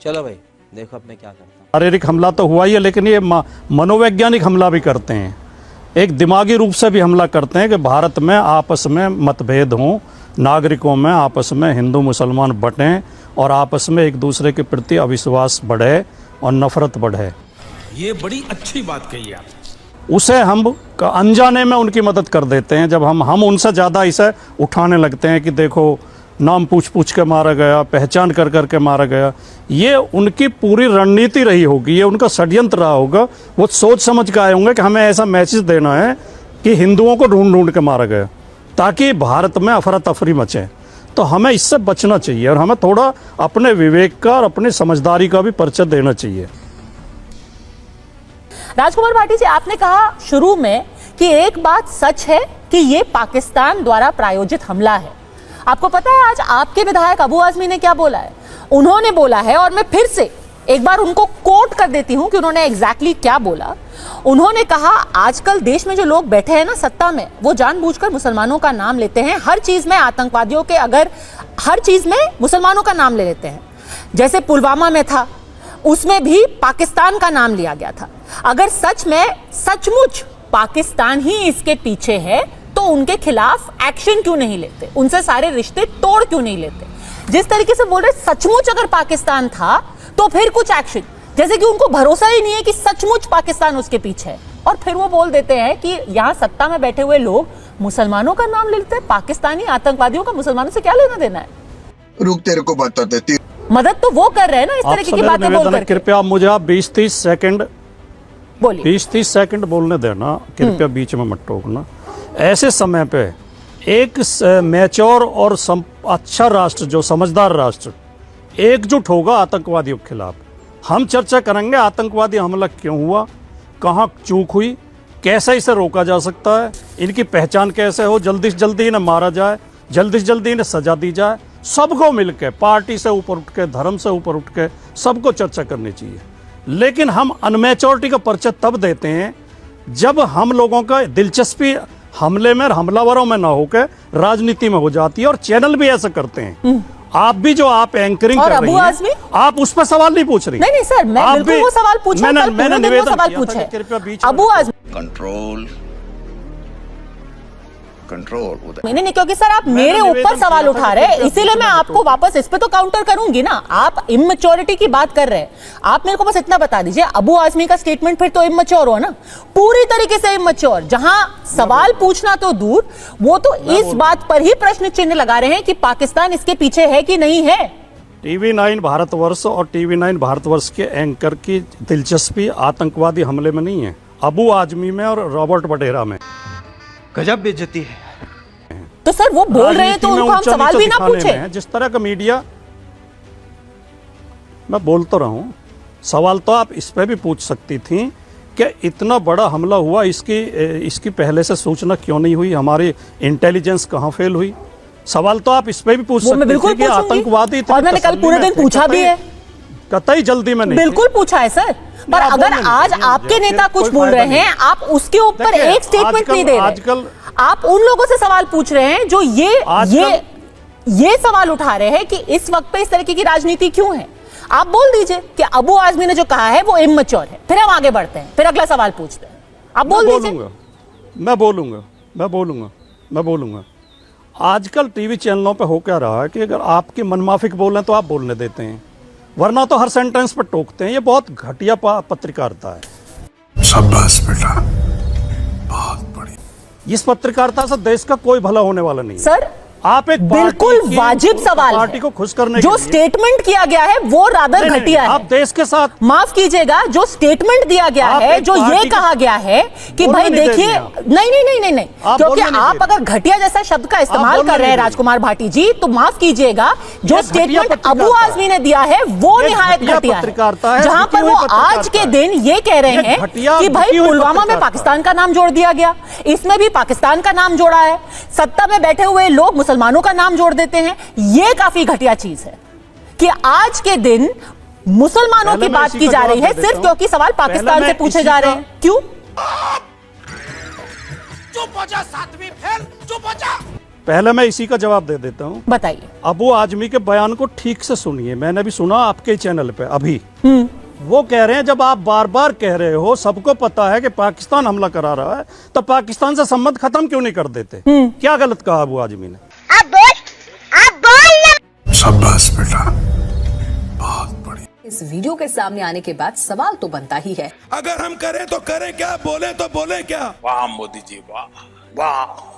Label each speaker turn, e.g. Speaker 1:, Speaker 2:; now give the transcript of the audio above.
Speaker 1: चलो भाई देखो अब मैं क्या करता हूँ।
Speaker 2: शारीरिक हमला तो हुआ ही है, लेकिन ये मनोवैज्ञानिक हमला भी करते हैं, एक दिमागी रूप से भी हमला करते हैं कि भारत में आपस में मतभेद हों, नागरिकों में आपस में हिंदू मुसलमान बटें और आपस में एक दूसरे के प्रति अविश्वास बढ़े और नफरत बढ़े।
Speaker 3: ये बड़ी अच्छी बात कही आप।
Speaker 2: उसे हम अनजाने में उनकी मदद कर देते हैं, जब हम उनसे ज़्यादा इसे उठाने लगते हैं कि देखो नाम पूछ पूछ के मारा गया, पहचान कर कर के मारा गया। ये उनकी पूरी रणनीति रही होगी, ये उनका षड्यंत्र रहा होगा। वो सोच समझ के आए होंगे कि हमें ऐसा मैसेज देना है कि हिंदुओं को ढूंढ ढूंढ के मारा गया ताकि भारत में अफरा तफरी मचे। तो हमें इससे बचना चाहिए और हमें थोड़ा अपने विवेक का और अपनी समझदारी का भी परिचय देना चाहिए।
Speaker 4: राजकुमार भाटी जी, आपने कहा शुरू में कि एक बात सच है कि ये पाकिस्तान द्वारा प्रायोजित हमला है। आपको पता है आज आपके विधायक अबू आजमी ने क्या बोला है? उन्होंने बोला है, और मैं फिर से एक बार उनको कोट कर देती हूं कि उन्होंने एग्जैक्टली क्या बोला। उन्होंने कहा आजकल देश में जो लोग बैठे हैं ना सत्ता में, वो जानबूझकर मुसलमानों का नाम लेते हैं। हर चीज में आतंकवादियों के, अगर हर चीज में मुसलमानों का नाम ले लेते हैं। जैसे पुलवामा में था, उसमें भी पाकिस्तान का नाम लिया गया था। अगर सच में सचमुच पाकिस्तान ही इसके पीछे है तो उनके खिलाफ एक्शन क्यों नहीं लेते? उनसे सारे रिश्ते तोड़ क्यों नहीं लेते? जिस तरीके से बोल रहे सचमुच अगर पाकिस्तान था तो फिर कुछ एक्शन, जैसे कि उनको भरोसा ही नहीं है कि सचमुच पाकिस्तान उसके पीछे है। और फिर वो बोल देते हैं कि यहाँ सत्ता में बैठे हुए लोग मुसलमानों का नाम ले लेते हैं। पाकिस्तानी आतंकवादियों का मुसलमानों से क्या लेना देना है?
Speaker 5: रुक, तेरे को बताते। मदद
Speaker 4: तो वो कर रहे हैं ना इस तरह की बातें बोलकर।
Speaker 2: कृपया मुझे आप 20-30 सेकंड
Speaker 4: बोलिए।
Speaker 2: 20-30 सेकंड बोलने देना, कृपया बीच में मत टोकना। ऐसे समय पे एक मैच्योर और अच्छा राष्ट्र, जो समझदार राष्ट्र, एकजुट होगा आतंकवादियों के खिलाफ। हम चर्चा करेंगे आतंकवादी हमला क्यों हुआ, कहाँ चूक हुई, कैसे इसे रोका जा सकता है, इनकी पहचान कैसे हो, जल्दी से जल्दी इन्हें मारा जाए, जल्दी से जल्दी इन्हें सजा दी जाए। सबको मिलकर, पार्टी से ऊपर उठ के, धर्म से ऊपर उठ के सबको चर्चा करनी चाहिए। लेकिन हम अनमैच्योरिटी का परिचय तब देते हैं जब हम लोगों का दिलचस्पी हमले में, हमलावरों में ना होकर राजनीति में हो जाती है, और चैनल भी ऐसा करते हैं। आप भी जो आप एंकरिंग कर रही हैं, आप उस पर सवाल नहीं पूछ रही।
Speaker 4: नहीं सर, मैं बिल्कुल वो सवाल पूछा, मैंने निवेदन सवाल पूछा है।
Speaker 2: कृपया बीच
Speaker 4: अबू आजमी
Speaker 5: कंट्रोल
Speaker 4: नहीं, क्योंकि सर आप मेरे ऊपर सवाल उठा रहे हैं, इसीलिए मैं आपको वापस इस पे तो काउंटर करूंगी ना। आप इमैच्योरिटी की बात कर रहे हैं, आप मेरे को बस इतना बता दीजिए, अबू आजमी का स्टेटमेंट फिर तो इमैच्योर हो ना, पूरी तरीके से इमैच्योर। जहां सवाल पूछना तो दूर, वो तो इस बात पर ही प्रश्न चिन्ह लगा रहे हैं कि पाकिस्तान इसके पीछे है कि नहीं है।
Speaker 2: TV9 भारतवर्ष और TV9 भारतवर्ष के एंकर की दिलचस्पी आतंकवादी हमले में नहीं है, अबू आजमी में और रॉबर्ट वडेरा में।
Speaker 1: गजब बेइज्जती है।
Speaker 4: तो सर वो बोल रहे हैं तो उनको हम सवाल भी ना पूछे?
Speaker 2: जिस तरह का मीडिया, मैं बोल तो रहा हूं, सवाल तो आप इस पे भी पूछ सकती थी कि इतना बड़ा हमला हुआ, इसकी पहले से सूचना क्यों नहीं हुई, हमारी इंटेलिजेंस कहां फेल हुई। सवाल तो आप इस पे भी पूछ सकते थे कि आतंकवादी,
Speaker 4: और मैंने कल पूरे दिन पूछा भी है,
Speaker 2: कतई जल्दी में नहीं,
Speaker 4: बिल्कुल पूछा है सर। पर अगर आज आपके नेता कुछ बोल रहे हैं, आप उसके ऊपर एक स्टेटमेंट नहीं दे रहे। आप उन लोगों से सवाल पूछ रहे हैं जो ये सवाल उठा रहे हैं कि इस वक्त पे इस तरीके की राजनीति क्यों है। आप बोल दीजिए कि अबू आजमी ने जो कहा है वो इमैच्योर है, फिर हम आगे बढ़ते हैं, फिर अगला सवाल पूछते हैं। आप बोल दीजिए।
Speaker 2: मैं बोलूंगा। आजकल टीवी चैनलों पे हो क्या रहा है कि अगर आपकी मनमाफिक बोलें तो आप बोलने देते हैं, वरना तो हर सेंटेंस पर टोकते हैं। ये बहुत घटिया पत्रकारिता है।
Speaker 5: शाबाश बेटा, बहुत बड़ी।
Speaker 2: इस पत्रकारिता से देश का कोई भला होने वाला नहीं
Speaker 4: सर।
Speaker 2: आप एक
Speaker 4: बिल्कुल वाजिब सवाल है।
Speaker 2: पार्टी को खुश करने
Speaker 4: जो स्टेटमेंट किया गया है वो रादर घटिया है।
Speaker 2: आप देश के साथ,
Speaker 4: माफ कीजिएगा, जो स्टेटमेंट दिया गया है, जो ये कहा गया है कि भाई देखिए, नहीं, क्योंकि आप अगर घटिया जैसा शब्द का इस्तेमाल कर रहे हैं राजकुमार भाटी जी, तो माफ कीजिएगा, जो स्टेटमेंट अबू आजमी ने दिया है वो निहायत घटिया है, जहां पर वो आज के दिन ये कह रहे हैं कि भाई पुलवामा में पाकिस्तान का नाम जोड़ दिया गया, इसमें भी पाकिस्तान का नाम जोड़ा है, सत्ता में बैठे हुए लोग मुसलमानों का नाम जोड़ देते हैं। यह काफी घटिया चीज है कि आज के दिन मुसलमानों की बात की जा रही है सिर्फ क्योंकि सवाल पाकिस्तान से पूछे जा रहे हैं। क्यों?
Speaker 3: चुप हो जा, सातवीं फेल, चुप हो जा।
Speaker 2: पहले मैं इसी का जवाब दे देता हूँ।
Speaker 4: बताइए।
Speaker 2: अबू आजमी के बयान को ठीक से सुनिए, मैंने भी सुना आपके चैनल पे अभी। वो कह रहे हैं जब आप बार बार कह रहे हो, सबको पता है कि पाकिस्तान हमला करा रहा है, तो पाकिस्तान से संबंध खत्म क्यों नहीं कर देते? क्या गलत कहा अबू आजमी ने?
Speaker 5: शाबाश बेटा, बहुत बढ़िया।
Speaker 6: इस वीडियो के सामने आने के बाद सवाल तो बनता ही है,
Speaker 3: अगर हम करें तो करें क्या, बोले तो बोले क्या। वाह मोदी जी वाह वाह।